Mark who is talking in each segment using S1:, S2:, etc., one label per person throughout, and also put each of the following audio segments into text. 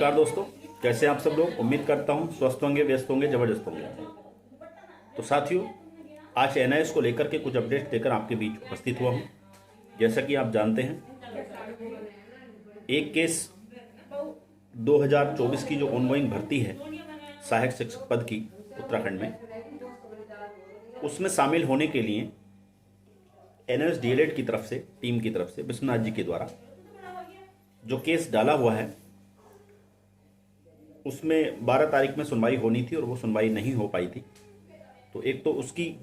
S1: नमस्कार दोस्तों, कैसे हैं आप सब लोग। उम्मीद करता हूं स्वस्थ होंगे, व्यस्त होंगे, जबरदस्त होंगे। तो साथियों, आज एनआईएस को लेकर के कुछ अपडेट लेकर आपके बीच उपस्थित हुआ हूं। जैसा कि आप जानते हैं, एक केस 2024 की जो ऑनगोइंग भर्ती है सहायक शिक्षक पद की उत्तराखंड में, उसमें शामिल होने के लिए एनआईएस डीएलएड की तरफ से, टीम की तरफ से विश्वनाथ जी के द्वारा जो केस डाला हुआ है, उसमें 12 तारीख में सुनवाई होनी थी और वो सुनवाई नहीं हो पाई थी। तो एक तो उसकी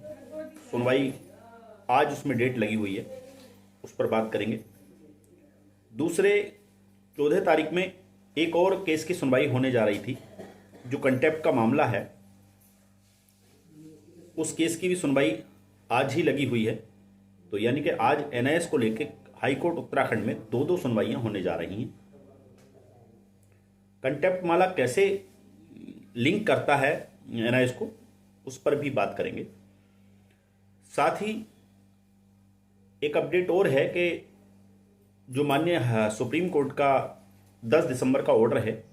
S1: सुनवाई आज उसमें डेट लगी हुई है, उस पर बात करेंगे। दूसरे 14 तारीख में एक और केस की सुनवाई होने जा रही थी, जो कंटेप्ट का मामला है। उस केस की भी सुनवाई आज ही लगी हुई है। तो यानी कि आज एनआईएस को लेकर हाई कोर्ट उत्तराखंड में दो सुनवाइयां होने जा रही हैं। कंटेप्ट मामला कैसे लिंक करता है एनआईएस को, उस पर भी बात करेंगे। साथ ही एक अपडेट और है कि जो माननीय सुप्रीम कोर्ट का 10 दिसंबर का ऑर्डर है,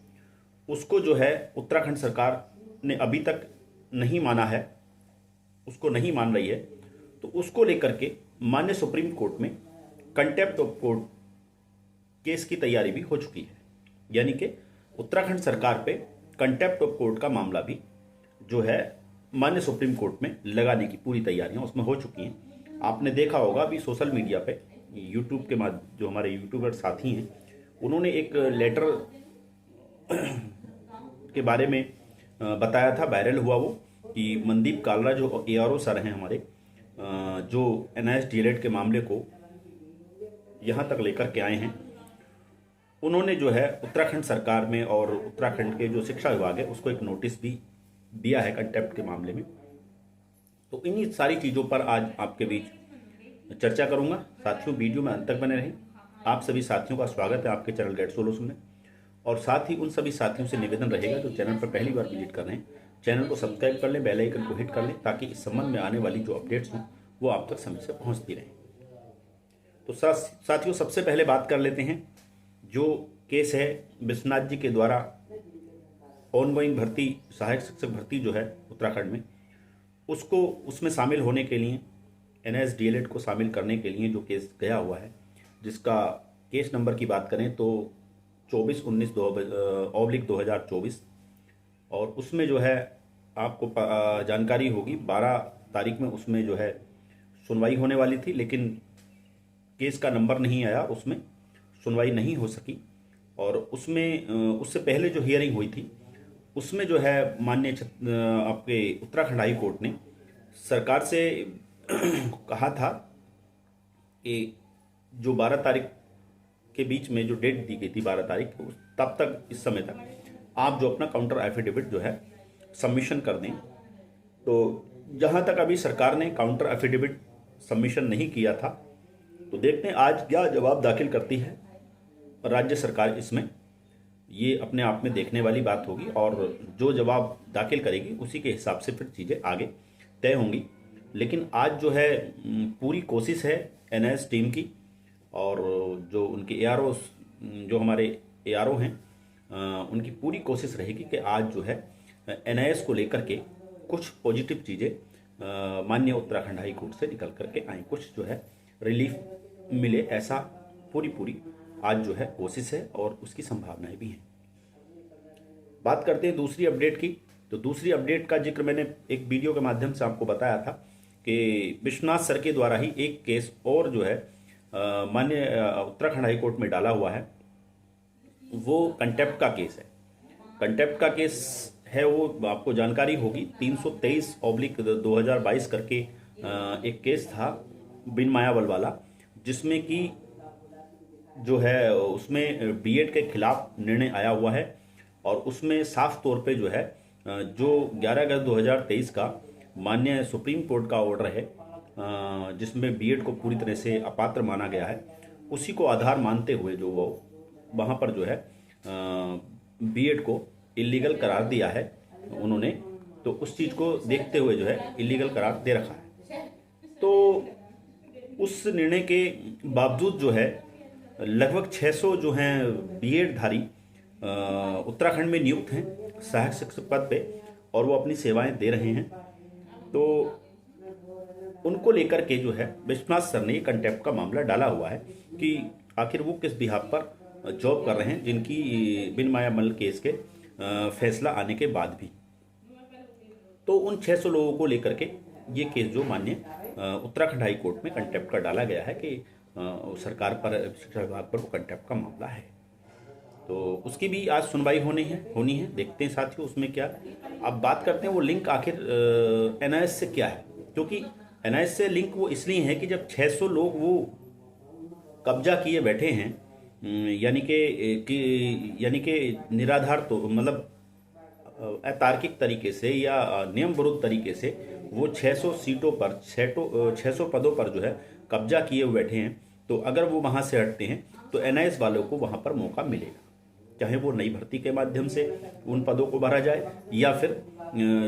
S1: उसको जो है उत्तराखंड सरकार ने अभी तक नहीं माना है, उसको नहीं मान रही है। तो उसको लेकर के माननीय सुप्रीम कोर्ट में कंटेप्ट ऑफ कोर्ट केस की तैयारी भी हो चुकी है। यानी कि उत्तराखंड सरकार पे कंटेप्ट ऑफ कोर्ट का मामला भी जो है माननीय सुप्रीम कोर्ट में लगाने की पूरी तैयारियां उसमें हो चुकी हैं। आपने देखा होगा अभी सोशल मीडिया पे, यूट्यूब के माध्यम, जो हमारे यूट्यूबर साथी हैं, उन्होंने एक लेटर के बारे में बताया था, वायरल हुआ वो, कि मनदीप कालरा जो एआरओ सर हैं हमारे, जो एनआईएस डीएलएड के मामले को यहाँ तक लेकर के आए हैं, उन्होंने जो है उत्तराखंड सरकार में और उत्तराखंड के जो शिक्षा विभाग है उसको एक नोटिस भी दिया है कंटेप्ट के मामले में। तो इन्हीं सारी चीज़ों पर आज आपके बीच चर्चा करूंगा। साथियों, वीडियो में अंत तक बने रहें। आप सभी साथियों का स्वागत है आपके चैनल गेट सोल्यूशन में। और साथ ही उन सभी साथियों से निवेदन रहेगा जो चैनल पर पहली बार विजिट कर रहे हैं, चैनल को सब्सक्राइब कर लें, बेल आइकन को हिट कर लें, ताकि इस संबंध में आने वाली जो अपडेट्स हों वो आप तक समय से पहुँचती रहें। तो साथियों, सबसे पहले बात कर लेते हैं जो केस है विश्वनाथ जी के द्वारा ऑनगोइंग भर्ती, सहायक शिक्षक भर्ती जो है उत्तराखंड में, उसको उसमें शामिल होने के लिए, एनआईएस डीएलएड को शामिल करने के लिए जो केस गया हुआ है, जिसका केस नंबर की बात करें तो 24/19/2024, और उसमें जो है आपको जानकारी होगी 12 तारीख में उसमें जो है सुनवाई होने वाली थी, लेकिन केस का नंबर नहीं आया, उसमें सुनवाई नहीं हो सकी। और उसमें उससे पहले जो हियरिंग हुई थी, उसमें जो है माननीय आपके उत्तराखंड हाई कोर्ट ने सरकार से कहा था कि जो 12 तारीख के बीच में जो डेट दी गई थी 12 तारीख, तब तक, इस समय तक आप जो अपना काउंटर एफिडेविट जो है सबमिशन कर दें। तो जहाँ तक अभी सरकार ने काउंटर एफिडेविट सबमिशन नहीं किया था, तो देखते हैं आज क्या जवाब दाखिल करती है राज्य सरकार। इसमें ये अपने आप में देखने वाली बात होगी, और जो जवाब दाखिल करेगी उसी के हिसाब से फिर चीज़ें आगे तय होंगी। लेकिन आज जो है पूरी कोशिश है एनआईएस टीम की, और जो उनके एआरओ, जो हमारे एआरओ हैं, उनकी पूरी कोशिश रहेगी कि आज जो है एनआईएस को लेकर के कुछ पॉजिटिव चीज़ें माननीय उत्तराखंड हाई कोर्ट से निकल करके आएँ, कुछ जो है रिलीफ मिले, ऐसा पूरी आज जो है कोशिश है और उसकी संभावनाएं भी हैं। बात करते हैं दूसरी अपडेट की। तो दूसरी अपडेट का जिक्र मैंने एक वीडियो के माध्यम से आपको बताया था कि विश्वनाथ सर के द्वारा ही एक केस और जो है माननीय उत्तराखंड हाई कोर्ट में डाला हुआ है, वो कंटेप्ट का केस है। कंटेप्ट का केस है, वो आपको जानकारी होगी, 323/2022 करके एक केस था बिन मायावल वाला, जिसमें कि जो है उसमें बीएड के खिलाफ निर्णय आया हुआ है। और उसमें साफ तौर पे जो है जो 11 अगस्त 2023 का माननीय सुप्रीम कोर्ट का ऑर्डर है, जिसमें बीएड को पूरी तरह से अपात्र माना गया है, उसी को आधार मानते हुए जो वो वहाँ पर जो है बीएड को इलीगल करार दिया है उन्होंने। तो उस चीज़ को देखते हुए जो है इलीगल करार दे रखा है। तो उस निर्णय के बावजूद जो है लगभग 600 जो हैं बीएड धारी उत्तराखंड में नियुक्त हैं सहायक शिक्षक पद पे और वो अपनी सेवाएं दे रहे हैं। तो उनको लेकर के जो है विश्वनाथ सर ने कंटेम्प्ट का मामला डाला हुआ है कि आखिर वो किस बिहाफ पर जॉब कर रहे हैं, जिनकी बिन माया मल्ल केस के फैसला आने के बाद भी। तो उन 600 लोगों को लेकर के ये केस जो माननीय उत्तराखंड हाई कोर्ट में कंटेम्प्ट का डाला गया है कि सरकार पर, शिक्षा विभाग पर वो कंटेम्प्ट का मामला है। तो उसकी भी आज सुनवाई होनी है। देखते हैं साथियों उसमें क्या। अब बात करते हैं वो लिंक आखिर एनआईएस से क्या है, क्योंकि एनआईएस से लिंक वो इसलिए है कि जब 600 लोग वो कब्जा किए बैठे हैं, यानी कि निराधार, तो मतलब अतार्किक तरीके से या नियम विरुद्ध तरीके से वो 600 सीटों पर 600 पदों पर जो है कब्जा किए हुए बैठे हैं। तो अगर वो वहाँ से हटते हैं तो एनआईएस वालों को वहाँ पर मौका मिलेगा, चाहे वो नई भर्ती के माध्यम से उन पदों को भरा जाए या फिर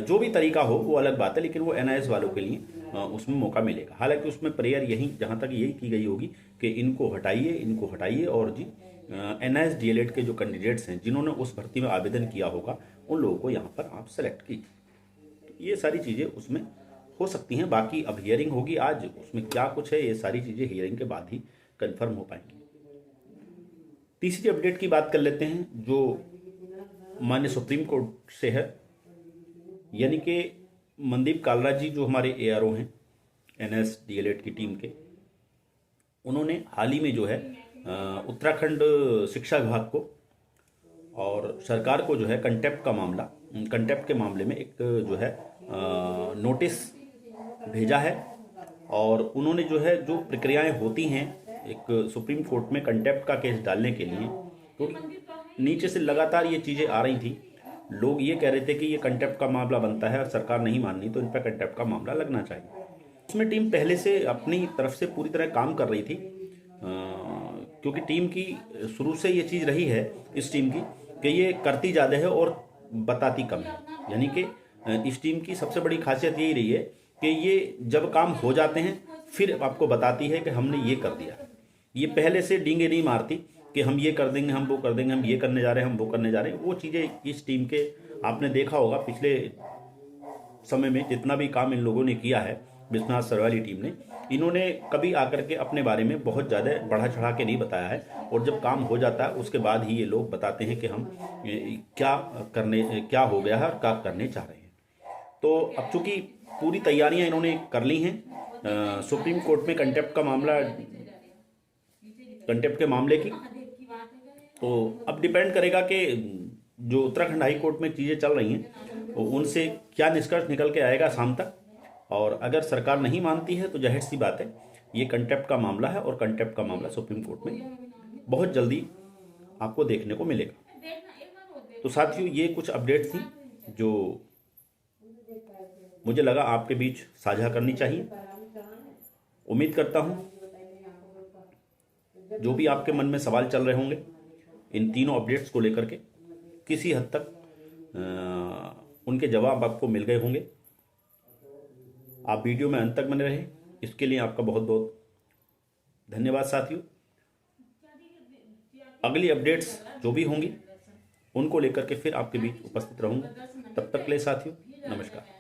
S1: जो भी तरीका हो वो अलग बात है, लेकिन वो एनआईएस वालों के लिए उसमें मौका मिलेगा। हालांकि उसमें प्रेयर जहाँ तक यही की गई होगी कि इनको हटाइए और जी एनआईएस डीएलएड के जो कैंडिडेट्स हैं जिन्होंने उस भर्ती में आवेदन किया होगा उन लोगों को यहाँ पर आप सेलेक्ट कीजिए। ये सारी चीज़ें उसमें हो सकती हैं। बाकी अब हियरिंग होगी आज, उसमें क्या कुछ है ये सारी चीज़ें हियरिंग के बाद ही कन्फर्म हो पाएंगी। तीसरी अपडेट की बात कर लेते हैं जो माननीय सुप्रीम कोर्ट से है, यानी कि मनदीप कालरा जी जो हमारे एआरओ हैं एनएस डीएलएड की टीम के, उन्होंने हाल ही में जो है उत्तराखंड शिक्षा विभाग को और सरकार को जो है कंटेम्प्ट के मामले में एक जो है नोटिस भेजा है। और उन्होंने जो है जो प्रक्रियाएं होती हैं एक सुप्रीम कोर्ट में कंटेम्प्ट का केस डालने के लिए, तो नीचे से लगातार ये चीज़ें आ रही थी। लोग ये कह रहे थे कि ये कंटेम्प्ट का मामला बनता है और सरकार नहीं मान रही तो इन पर कंटेम्प्ट का मामला लगना चाहिए। उसमें टीम पहले से अपनी तरफ से पूरी तरह काम कर रही थी, क्योंकि टीम की शुरू से ये चीज़ रही है इस टीम की कि ये करती ज़्यादा है और बताती कम है। यानी कि इस टीम की सबसे बड़ी खासियत यही रही है कि ये जब काम हो जाते हैं फिर आपको बताती है कि हमने ये कर दिया। ये पहले से डींगे नहीं मारती कि हम ये कर देंगे, हम वो कर देंगे, हम ये करने जा रहे हैं, हम वो करने जा रहे हैं। वो चीज़ें इस टीम के आपने देखा होगा पिछले समय में जितना भी काम इन लोगों ने किया है, विश्वनाथ सर वाली टीम ने, इन्होंने कभी आकर के अपने बारे में बहुत ज़्यादा बढ़ा चढ़ा के नहीं बताया है। और जब काम हो जाता है उसके बाद ही ये लोग बताते हैं कि हम क्या हो गया है और क्या करने चाह रहे हैं। तो अब चूंकि पूरी तैयारियां इन्होंने कर ली हैं सुप्रीम कोर्ट में कंटेम्प्ट के मामले की, तो अब डिपेंड करेगा कि जो उत्तराखंड हाई कोर्ट में चीज़ें चल रही हैं तो उनसे क्या निष्कर्ष निकल के आएगा शाम तक। और अगर सरकार नहीं मानती है तो जाहिर सी बात है ये कंटेम्प्ट का मामला है और कंटेम्प्ट का मामला सुप्रीम कोर्ट में बहुत जल्दी आपको देखने को मिलेगा। तो साथियों ये कुछ अपडेट्स थी जो मुझे लगा आपके बीच साझा करनी चाहिए। उम्मीद करता हूँ जो भी आपके मन में सवाल चल रहे होंगे इन तीनों अपडेट्स को लेकर के किसी हद तक उनके जवाब आपको मिल गए होंगे। आप वीडियो में अंत तक बने रहे, इसके लिए आपका बहुत बहुत धन्यवाद साथियों। अगली अपडेट्स जो भी होंगी उनको लेकर के फिर आपके बीच उपस्थित रहूंगा। तब तक के लिए साथियों नमस्कार।